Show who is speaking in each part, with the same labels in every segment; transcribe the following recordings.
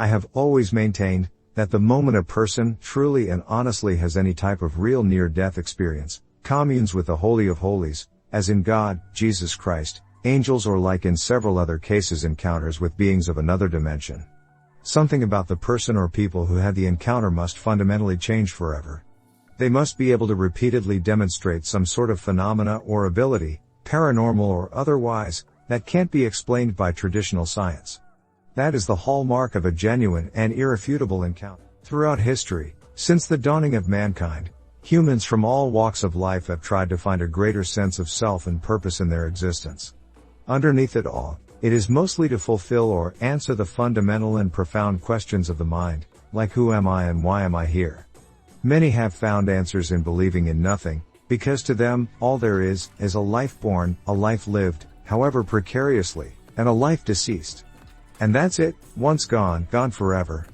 Speaker 1: I have always maintained that the moment a person truly and honestly has any type of real near-death experience, communes with the Holy of Holies, as in God, Jesus Christ, angels, or like in several other cases encounters with beings of another dimension, something about the person or people who had the encounter must fundamentally change forever. They must be able to repeatedly demonstrate some sort of phenomena or ability, paranormal or otherwise, that can't be explained by traditional science. That is the hallmark of a genuine and irrefutable encounter. Throughout history, since the dawning of mankind, humans from all walks of life have tried to find a greater sense of self and purpose in their existence. Underneath it all, it is mostly to fulfill or answer the fundamental and profound questions of the mind, like who am I and why am I here? Many have found answers in believing in nothing, because to them, all there is a life born, a life lived, however precariously, and a life deceased. And that's it, once gone, gone forever.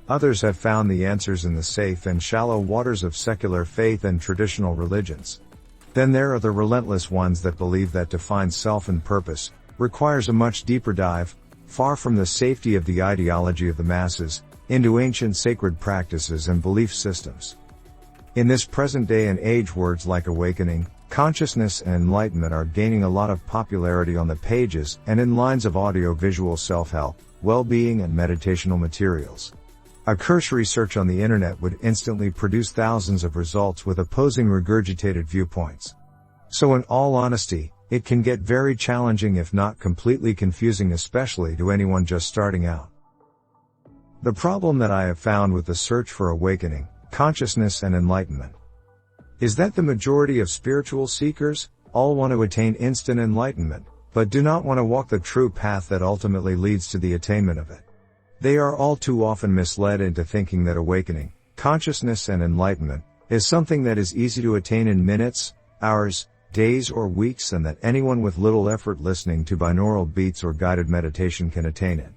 Speaker 1: Others have found the answers in the safe and shallow waters of secular faith and traditional religions. Then there are the relentless ones that believe that to find self and purpose requires a much deeper dive, far from the safety of the ideology of the masses, into ancient sacred practices and belief systems. In this present day and age, words like awakening, consciousness, and enlightenment are gaining a lot of popularity on the pages and in lines of audio-visual self-help, well-being, and meditational materials. A cursory search on the internet would instantly produce thousands of results with opposing regurgitated viewpoints. So in all honesty, it can get very challenging, if not completely confusing, especially to anyone just starting out. The problem that I have found with the search for awakening, consciousness, and enlightenment is that the majority of spiritual seekers all want to attain instant enlightenment, but do not want to walk the true path that ultimately leads to the attainment of it. They are all too often misled into thinking that awakening, consciousness, and enlightenment is something that is easy to attain in minutes, hours, days, or weeks, and that anyone with little effort listening to binaural beats or guided meditation can attain it.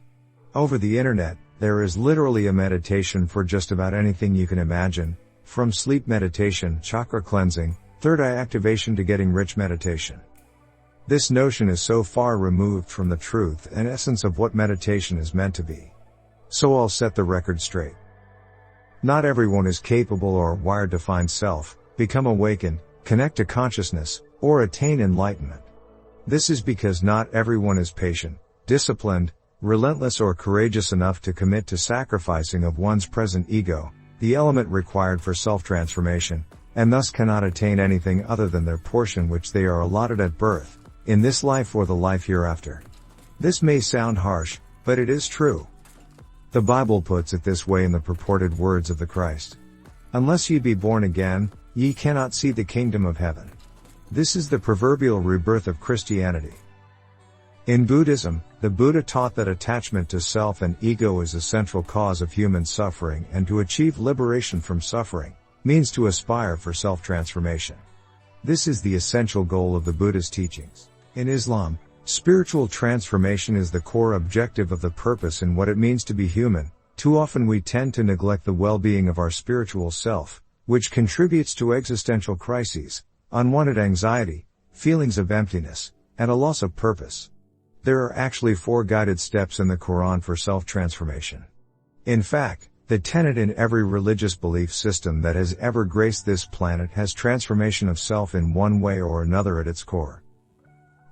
Speaker 1: Over the internet, there is literally a meditation for just about anything you can imagine, from sleep meditation, chakra cleansing, third eye activation, to getting rich meditation. This notion is so far removed from the truth and essence of what meditation is meant to be. So I'll set the record straight. Not everyone is capable or wired to find self, become awakened, connect to consciousness, or attain enlightenment. This is because not everyone is patient, disciplined, relentless, or courageous enough to commit to sacrificing of one's present ego, the element required for self-transformation, and thus cannot attain anything other than their portion which they are allotted at birth, in this life or the life hereafter. This may sound harsh, but it is true. The Bible puts it this way in the purported words of the Christ: "Unless ye be born again, ye cannot see the kingdom of heaven." This is the proverbial rebirth of Christianity. In Buddhism, the Buddha taught that attachment to self and ego is a central cause of human suffering, and to achieve liberation from suffering means to aspire for self-transformation. This is the essential goal of the Buddha's teachings. In Islam, spiritual transformation is the core objective of the purpose in what it means to be human. Too often we tend to neglect the well-being of our spiritual self, which contributes to existential crises, unwanted anxiety, feelings of emptiness, and a loss of purpose. There are actually 4 guided steps in the Quran for self-transformation. In fact, the tenet in every religious belief system that has ever graced this planet has transformation of self in one way or another at its core.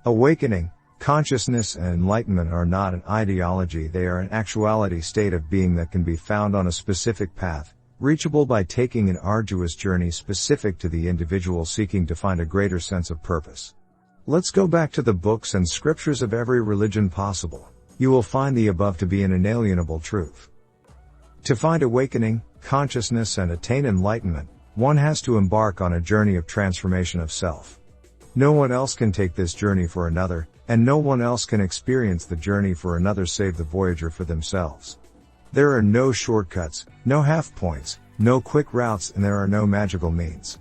Speaker 1: Awakening, consciousness, and enlightenment are not an ideology, they are an actuality state of being that can be found on a specific path, reachable by taking an arduous journey specific to the individual seeking to find a greater sense of purpose. Let's go back to the books and scriptures of every religion possible. You will find the above to be an inalienable truth. To find awakening, consciousness, and attain enlightenment, one has to embark on a journey of transformation of self. No one else can take this journey for another, and no one else can experience the journey for another save the voyager for themselves. There are no shortcuts, no half points, no quick routes, and there are no magical means.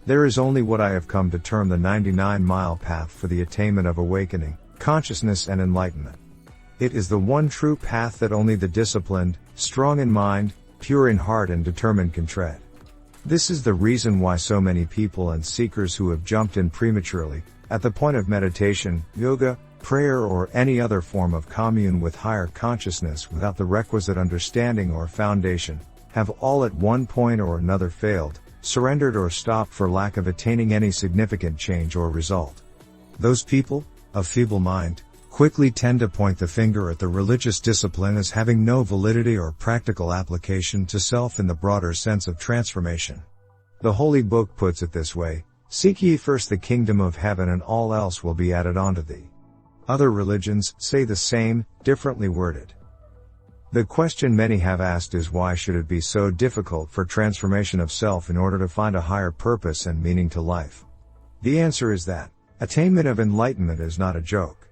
Speaker 1: There is only what I have come to term the 99-mile path for the attainment of awakening, consciousness, and enlightenment. It is the one true path that only the disciplined, strong in mind, pure in heart, and determined can tread. This is the reason why so many people and seekers who have jumped in prematurely, at the point of meditation, yoga, prayer or any other form of commune with higher consciousness without the requisite understanding or foundation, have all at one point or another failed, surrendered or stopped for lack of attaining any significant change or result. Those people, of feeble mind, quickly tend to point the finger at the religious discipline as having no validity or practical application to self in the broader sense of transformation. The Holy Book puts it this way: "Seek ye first the kingdom of heaven, and all else will be added unto thee." Other religions say the same, differently worded. The question many have asked is, why should it be so difficult for transformation of self in order to find a higher purpose and meaning to life? The answer is that attainment of enlightenment is not a joke.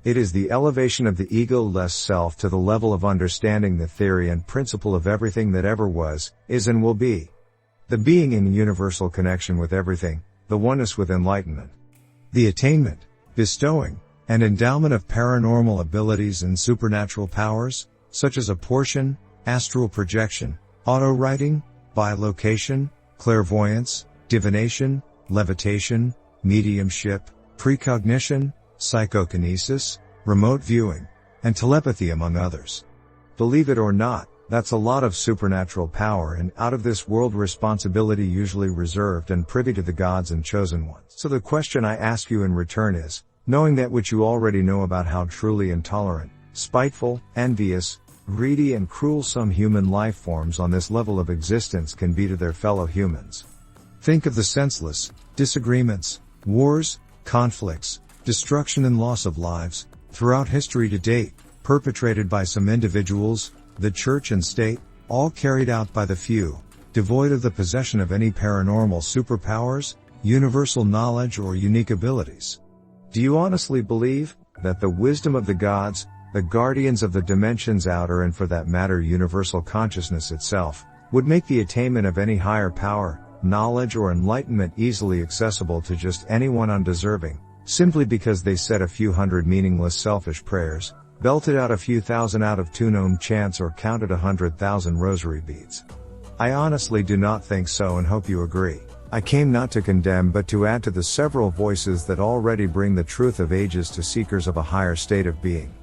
Speaker 1: It is the elevation of the ego-less self to the level of understanding the theory and principle of everything that ever was, is and will be. The being in universal connection with everything, the oneness with enlightenment. The attainment, bestowing, and endowment of paranormal abilities and supernatural powers, such as apportion, astral projection, auto-writing, bilocation, clairvoyance, divination, levitation, mediumship, precognition, psychokinesis, remote viewing, and telepathy, among others. Believe it or not, that's a lot of supernatural power and out-of-this-world responsibility, usually reserved and privy to the gods and chosen ones. So the question I ask you in return is, knowing that which you already know about how truly intolerant, spiteful, envious, greedy and cruel some human life forms on this level of existence can be to their fellow humans. Think of the senseless disagreements, wars, conflicts, destruction and loss of lives, throughout history to date, perpetrated by some individuals, the church and state, all carried out by the few, devoid of the possession of any paranormal superpowers, universal knowledge or unique abilities. Do you honestly believe that the wisdom of the gods, the guardians of the dimensions outer and for that matter universal consciousness itself, would make the attainment of any higher power, knowledge or enlightenment easily accessible to just anyone undeserving, simply because they said a few hundred meaningless selfish prayers, belted out a few thousand out of tune ohm chants or counted 100,000 rosary beads? I honestly do not think so and hope you agree. I came not to condemn but to add to the several voices that already bring the truth of ages to seekers of a higher state of being.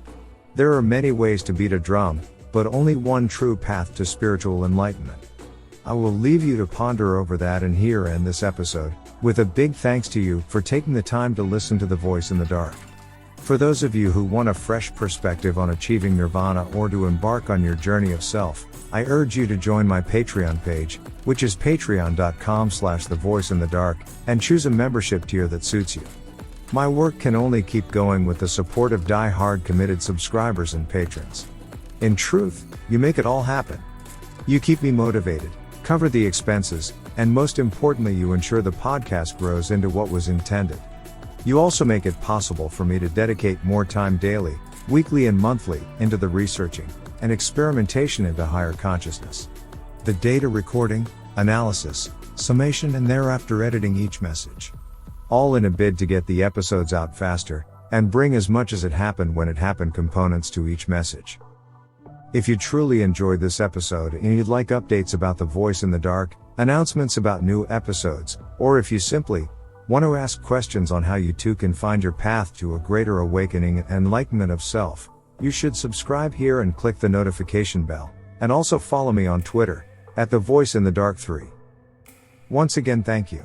Speaker 1: There are many ways to beat a drum, but only one true path to spiritual enlightenment. I will leave you to ponder over that and here end this episode, with a big thanks to you for taking the time to listen to the Voice in the Dark. For those of you who want a fresh perspective on achieving nirvana or to embark on your journey of self, I urge you to join my Patreon page, which is patreon.com/thevoiceinthedark, and choose a membership tier that suits you. My work can only keep going with the support of die-hard committed subscribers and patrons. In truth, you make it all happen. You keep me motivated, cover the expenses, and most importantly you ensure the podcast grows into what was intended. You also make it possible for me to dedicate more time daily, weekly and monthly, into the researching and experimentation into higher consciousness. The data recording, analysis, summation and thereafter editing each message. All in a bid to get the episodes out faster, and bring as much as it happened when it happened components to each message. If you truly enjoyed this episode and you'd like updates about the Voice in the Dark, announcements about new episodes, or if you simply want to ask questions on how you too can find your path to a greater awakening and enlightenment of self, you should subscribe here and click the notification bell, and also follow me on Twitter, @thevoiceinthedark3. Once again thank you.